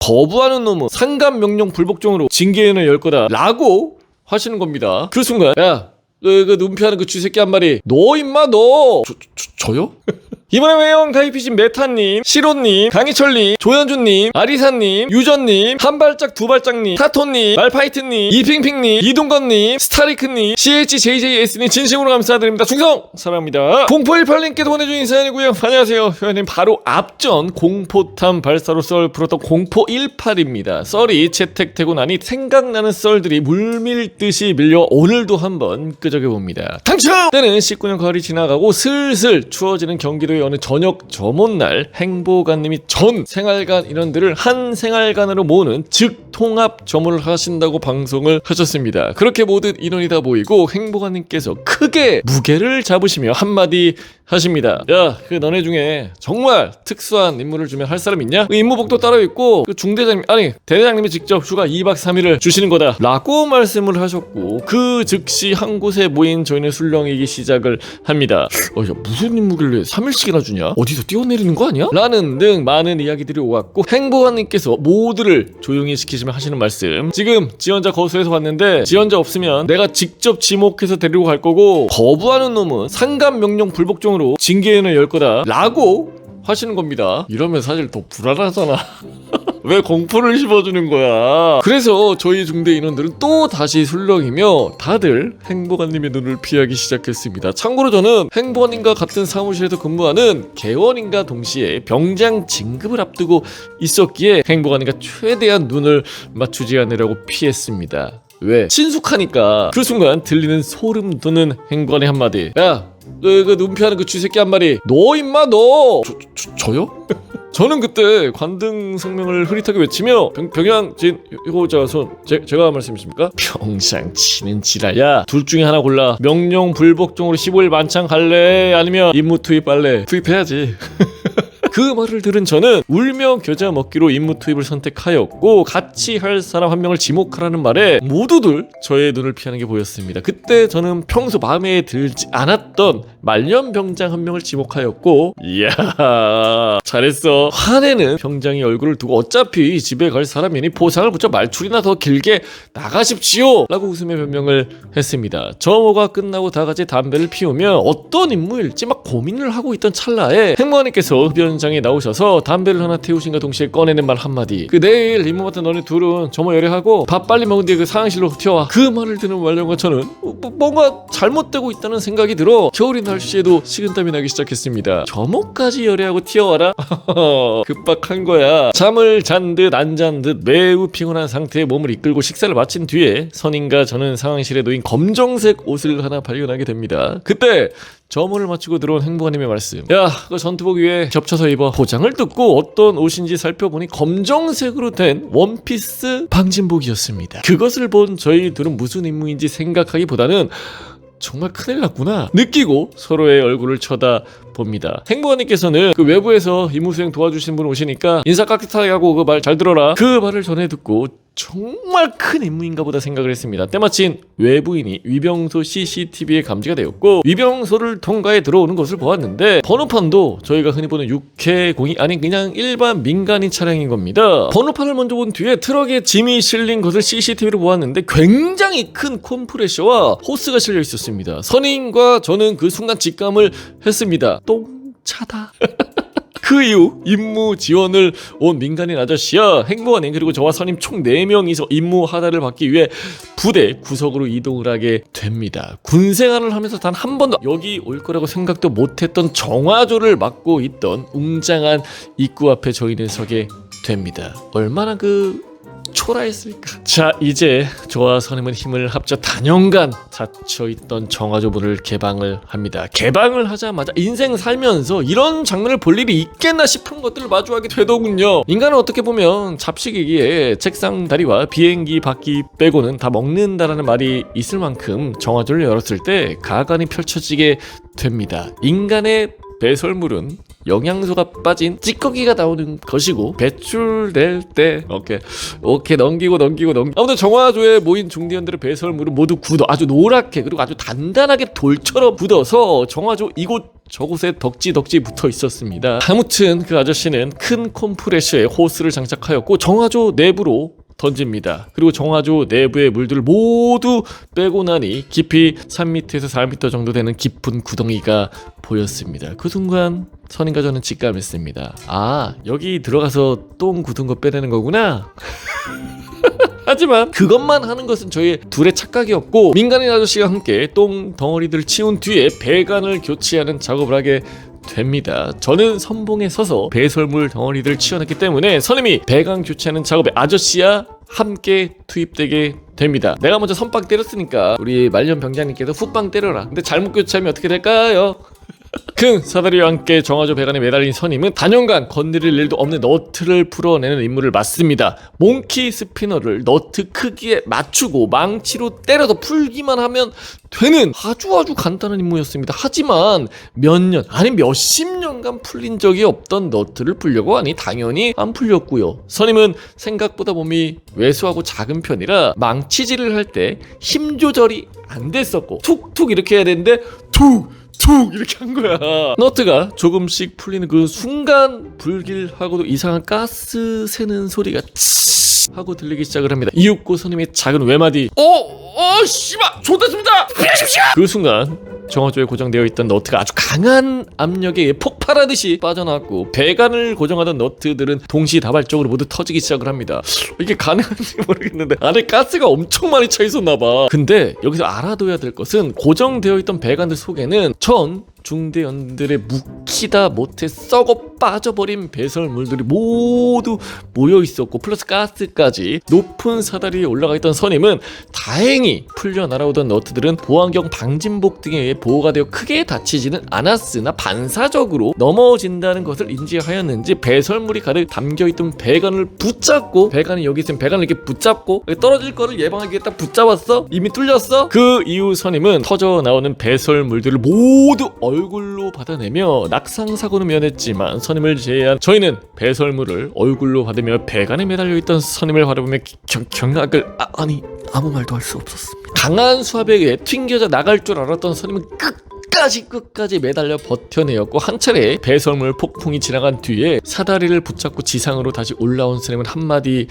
거부하는 놈은 상감 명령 불복종으로 징계위원회 열 거다 라고 하시는 겁니다. 그 순간 야 그 눈피하는 그 쥐새끼 한 마리 너 임마 너 저요? 이번에 회원 가입이신 메타님, 시로님, 강희철님, 조현주님, 아리사님, 유전님, 한발짝 두발짝님, 타토님, 말파이트님, 이핑핑님, 이동건님, 스타리크님, CHJJS님 진심으로 감사드립니다. 충성! 사랑합니다. 0418님께도 보내주신 사연이고요. 안녕하세요. 회원님 바로 앞전 공포탄 발사로 썰 풀었던 0418입니다. 썰이 채택되고 나니 생각나는 썰들이 물밀듯이 밀려 오늘도 한번 끄적여봅니다. 당첨! 때는 19년 가을이 지나가고 슬슬 추워지는 경기도의 어느 저녁 저못날 행보관님이 전 생활관 인원들을 한 생활관으로 모으는 즉통합 점호를 하신다고 방송을 하셨습니다. 그렇게 모든 인원이 다 모이고 행보관님께서 크게 무게를 잡으시며 한마디 하십니다. 야, 그 너네 중에 정말 특수한 임무를 주면 할 사람 있냐? 그 임무복도 따로 있고 그 중대장님 아니 대대장님이 직접 휴가 2박 3일을 주시는 거다 라고 말씀을 하셨고 그 즉시 한 곳에 모인 저희는 술렁이기 시작을 합니다. 야, 무슨 임무길래 3일씩이나 주냐? 어디서 뛰어내리는 거 아니야? 라는 등 많은 이야기들이 오갔고 행보관님께서 모두를 조용히 시키시며 하시는 말씀. 지금 지원자 거수해서 왔는데 지원자 없으면 내가 직접 지목해서 데리고 갈 거고 거부하는 놈은 상감 명령 불복종으로 징계위원회 열 거다 라고 하시는 겁니다. 이러면 사실 더 불안하잖아. 왜 공포를 심어주는 거야? 그래서 저희 중대 인원들은 또 다시 술렁이며 다들 행보관님의 눈을 피하기 시작했습니다. 참고로 저는 행보관님과 같은 사무실에서 근무하는 개원인과 동시에 병장 진급을 앞두고 있었기에 행보관님과 최대한 눈을 맞추지 않으려고 피했습니다. 왜? 친숙하니까. 그 순간 들리는 소름 돋는 행보관의 한마디. 야, 그 눈피하는 그 쥐새끼 한 마리 너 임마 너 저요? 저는 그때 관등 성명을 흐릿하게 외치며 병양 진 이거 제가 말씀이십니까? 평상 치는 지랄야 둘 중에 하나 골라. 명령 불복종으로 15일 만찬 갈래? 아니면 임무 투입 할래? 투입해야지. 그 말을 들은 저는 울며 겨자 먹기로 임무 투입을 선택하였고 같이 할 사람 한 명을 지목하라는 말에 모두들 저의 눈을 피하는 게 보였습니다. 그때 저는 평소 마음에 들지 않았던 말년병장 한 명을 지목하였고 이야 잘했어. 화내는 병장이 얼굴을 두고 어차피 집에 갈 사람이니 보상을 붙여 말줄이나 더 길게 나가십시오 라고 웃으며 변명을 했습니다. 점호가 끝나고 다 같이 담배를 피우며 어떤 임무일지 막 고민을 하고 있던 찰나에 행무관님께서 흡연장에 나오셔서 담배를 하나 태우신과 동시에 꺼내는 말 한마디. 그 내일 임무 맡은 너네 둘은 점호 열애하고 밥 빨리 먹은 뒤에 그 상황실로 튀어와. 그 말을 듣는 말년과 저는 뭔가 잘못되고 있다는 생각이 들어 겨울인 날씨에도 식은땀이 나기 시작했습니다. 점호까지 열애하고 튀어와라? 급박한 거야. 잠을 잔 듯 안 잔 듯 매우 피곤한 상태에 몸을 이끌고 식사를 마친 뒤에 선임과 저는 상황실에 놓인 검정색 옷을 하나 발견하게 됩니다. 그때 점호를 마치고 들어온 행보관님의 말씀. 야, 그 전투복 위에 겹쳐서 입어. 포장을 뜯고 어떤 옷인지 살펴보니 검정색으로 된 원피스 방진복이었습니다. 그것을 본 저희 둘은 무슨 임무인지 생각하기보다는 정말 큰일 났구나 느끼고 서로의 얼굴을 쳐다봅니다. 행보관님께서는 그 외부에서 임무 수행 도와주신 분 오시니까 인사 깍듯하게 하고 그 말 잘 들어라. 그 말을 전해 듣고 정말 큰 임무인가 보다 생각을 했습니다. 때마침 외부인이 위병소 CCTV에 감지가 되었고 위병소를 통과해 들어오는 것을 보았는데 번호판도 저희가 흔히 보는 6회공이 아닌 그냥 일반 민간인 차량인 겁니다. 번호판을 먼저 본 뒤에 트럭에 짐이 실린 것을 CCTV로 보았는데 굉장히 큰 컴프레셔와 호스가 실려 있었습니다. 선임과 저는 그 순간 직감을 했습니다. 똥차다. 그 이후 임무 지원을 온 민간인 아저씨야 행보관님 그리고 저와 선임 총 4명이서 임무 하나를 받기 위해 부대 구석으로 이동을 하게 됩니다. 군생활을 하면서 단 한 번도 여기 올 거라고 생각도 못했던 정화조를 맡고 있던 웅장한 입구 앞에 저희는 서게 됩니다. 얼마나 초라했을까. 자, 이제 저와 선임은 힘을 합쳐 단연간 닫혀있던 정화조문을 개방을 합니다. 개방을 하자마자 인생 살면서 이런 장면을 볼 일이 있겠나 싶은 것들을 마주하게 되더군요. 인간은 어떻게 보면 잡식이기에 책상 다리와 비행기 바퀴 빼고는 다 먹는다라는 말이 있을 만큼 정화조를 열었을 때 가관이 펼쳐지게 됩니다. 인간의 배설물은 영양소가 빠진 찌꺼기가 나오는 것이고 배출될 때 오케이 넘기고 아무튼 정화조에 모인 중대원들의 배설물은 모두 굳어 아주 노랗게 그리고 아주 단단하게 돌처럼 굳어서 정화조 이곳 저곳에 덕지 붙어 있었습니다. 아무튼 그 아저씨는 큰 컴프레셔에 호스를 장착하였고 정화조 내부로 던집니다. 그리고 정화조 내부의 물들을 모두 빼고 나니 깊이 3m에서 4m 정도 되는 깊은 구덩이가 보였습니다. 그 순간 선임과 저는 직감했습니다. 아, 여기 들어가서 똥 굳은 거 빼내는 거구나. 하지만 그것만 하는 것은 저희 둘의 착각이었고 민간인 아저씨가 함께 똥 덩어리들을 치운 뒤에 배관을 교체하는 작업을 하게 됩니다. 저는 선봉에 서서 배설물 덩어리들을 치워냈기 때문에 선임이 배관 교체하는 작업에 아저씨와 함께 투입되게 됩니다. 내가 먼저 선빵 때렸으니까 우리 말년 병장님께서 후빵 때려라. 근데 잘못 교체하면 어떻게 될까요? 큰 사다리와 함께 정화조 배관에 매달린 선임은 단연간 건드릴 일도 없는 너트를 풀어내는 임무를 맡습니다. 몽키 스피너를 너트 크기에 맞추고 망치로 때려서 풀기만 하면 되는 아주 간단한 임무였습니다. 하지만 몇 년 아니 몇십 년간 풀린 적이 없던 너트를 풀려고 하니 당연히 안 풀렸고요. 선임은 생각보다 몸이 왜소하고 작은 편이라 망치질을 할 때 힘 조절이 안 됐었고 툭툭 이렇게 해야 되는데 툭 이렇게 한 거야. 너트가 조금씩 풀리는 그 순간 불길하고도 이상한 가스 새는 소리가 치 하고 들리기 시작을 합니다. 이윽고 선임의 작은 외마디 씨발 좋됐습니다. 그 순간 정화조에 고정되어 있던 너트가 아주 강한 압력에 폭발하듯이 빠져나왔고 배관을 고정하던 너트들은 동시다발적으로 모두 터지기 시작을 합니다. 이게 가능한지 모르겠는데 안에 가스가 엄청 많이 차 있었나 봐. 근데 여기서 알아둬야 될 것은 고정되어 있던 배관들 속에는 전 중대원들의 묵히다 못해 썩어 빠져버린 배설물들이 모두 모여 있었고 플러스 가스까지 높은 사다리에 올라가 있던 선임은 다행히 풀려 날아오던 너트들은 보안경 방진복 등에 의해 보호가 되어 크게 다치지는 않았으나 반사적으로 넘어진다는 것을 인지하였는지 배설물이 가득 담겨있던 배관을 붙잡고 배관이 여기 있으면 배관을 이렇게 붙잡고 떨어질 거를 예방하기 위해 딱 붙잡았어. 이미 뚫렸어. 그 이후 선임은 터져 나오는 배설물들을 모두 얼굴로 받아내며 낙상사고는 면했지만 선임을 제외한 저희는 배설물을 얼굴로 받으며 배관에 매달려 있던 선임을 바라보며 경악을 아니 아무 말도 할 수 없었습니다. 강한 수압에 의해 튕겨져 나갈 줄 알았던 선임은 끝까지 매달려 버텨내었고 한 차례 배설물 폭풍이 지나간 뒤에 사다리를 붙잡고 지상으로 다시 올라온 선임은 한마디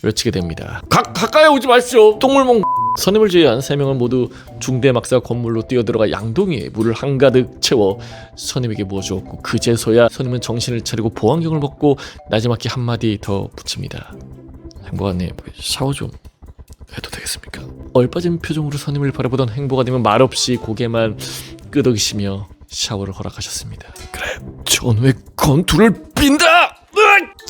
외치게 됩니다. 가까이 오지 마시오. 똥물몽. 선임을 제외한 3명은 모두 중대 막사 건물로 뛰어들어가 양동이에 물을 한가득 채워 선임에게 부어주었고 그제서야 선임은 정신을 차리고 보안경을 벗고 나지막히 한마디 더 붙입니다. 행복한님 샤워 좀 해도 되겠습니까? 얼빠진 표정으로 선임을 바라보던 행복한님은 말없이 고개만 끄덕이시며 샤워를 허락하셨습니다. 그래, 전 왜 건투를 빈다!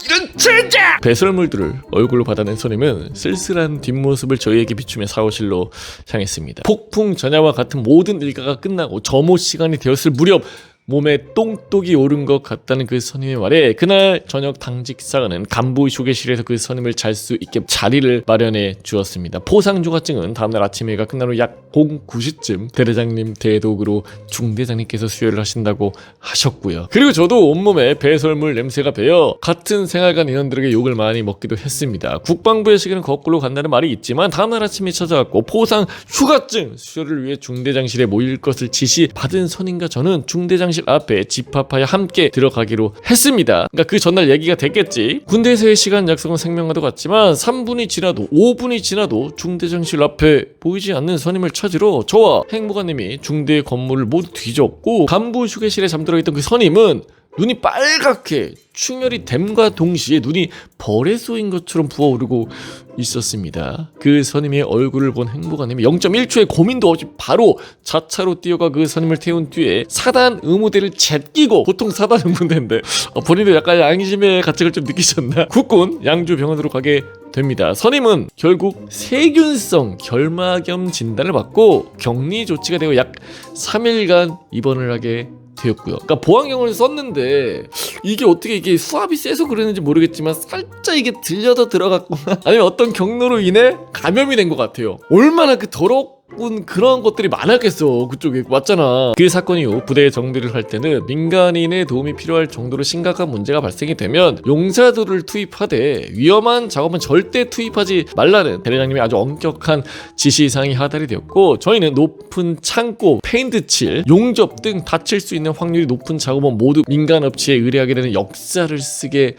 이런 젠장! 배설물들을 얼굴로 받아낸 선임은 쓸쓸한 뒷모습을 저희에게 비추며 사무실로 향했습니다. 폭풍 전야와 같은 모든 일과가 끝나고 점호 시간이 되었을 무렵 몸에 똥독이 오른 것 같다는 그 선임의 말에 그날 저녁 당직 사관은 간부 휴게실에서 그 선임을 잘 수 있게 자리를 마련해 주었습니다. 포상 조가증은 다음날 아침 회의가 끝난 후 약 09시쯤 대대장님 대독으로 중대장님께서 수여를 하신다고 하셨고요. 그리고 저도 온몸에 배설물 냄새가 배어 같은 생활관 인원들에게 욕을 많이 먹기도 했습니다. 국방부의 시기는 거꾸로 간다는 말이 있지만 다음날 아침에 찾아왔고 포상 휴가증 수여를 위해 중대장실에 모일 것을 지시받은 선임과 저는 중대장실 앞에 집합하여 함께 들어가기로 했습니다. 그러니까 그 전날 얘기가 됐겠지. 군대에서의 시간 약속은 생명과도 같지만 3분이 지나도 5분이 지나도 중대장실 앞에 보이지 않는 선임을 찾으러 저와 행복한님이 중대 건물을 모두 뒤졌고 간부 휴게실에 잠들어 있던 그 선임은 눈이 빨갛게 충혈이 됨과 동시에 눈이 벌에 쏘인 것처럼 부어오르고 있었습니다. 그 선임의 얼굴을 본 행복한님이 0.1초의 고민도 없이 바로 자차로 뛰어가 그 선임을 태운 뒤에 사단 의무대를 제끼고 보통 사단 의무대인데 본인도 약간 양심의 가책을 좀 느끼셨나? 국군 양주병원으로 가게 됩니다. 선임은 결국 세균성 결막염 진단을 받고 격리 조치가 되어 약 3일간 입원을 하게 되었고요. 그러니까 보안경을 썼는데 이게 어떻게 이게 수압이 세서 그랬는지 모르겠지만 살짝 이게 들려서 들어갔거나 아니면 어떤 경로로 인해 감염이 된 것 같아요. 얼마나 그 더럽고 나쁜 그런 것들이 많았겠어. 그쪽에 맞잖아. 그 사건 이후 부대 정비를 할 때는 민간인의 도움이 필요할 정도로 심각한 문제가 발생이 되면 용사들을 투입하되 위험한 작업은 절대 투입하지 말라는 대대장님의 아주 엄격한 지시사항이 하달이 되었고, 저희는 높은 창고, 페인트 칠, 용접 등 다칠 수 있는 확률이 높은 작업은 모두 민간 업체에 의뢰하게 되는 역사를 쓰게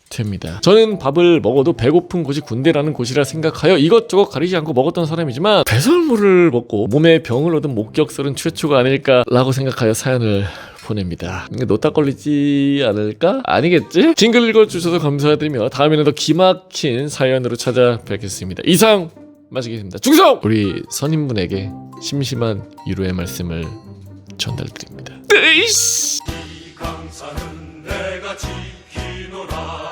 됩니다. 저는 밥을 먹어도 배고픈 곳이 군대라는 곳이라 생각하여 이것저것 가리지 않고 먹었던 사람이지만, 배설물을 먹고 몸에 병을 얻은 목격설은 최초가 아닐까라고 생각하여 사연을 보냅니다. 이게 노딱 걸리지 않을까? 아니겠지? 징글 읽어주셔서 감사드리며 다음에는 더 기막힌 사연으로 찾아뵙겠습니다. 이상 마치겠습니다. 충성! 우리 선임분에게 심심한 위로의 말씀을 전달드립니다. 이 강산은 내가 지키노라.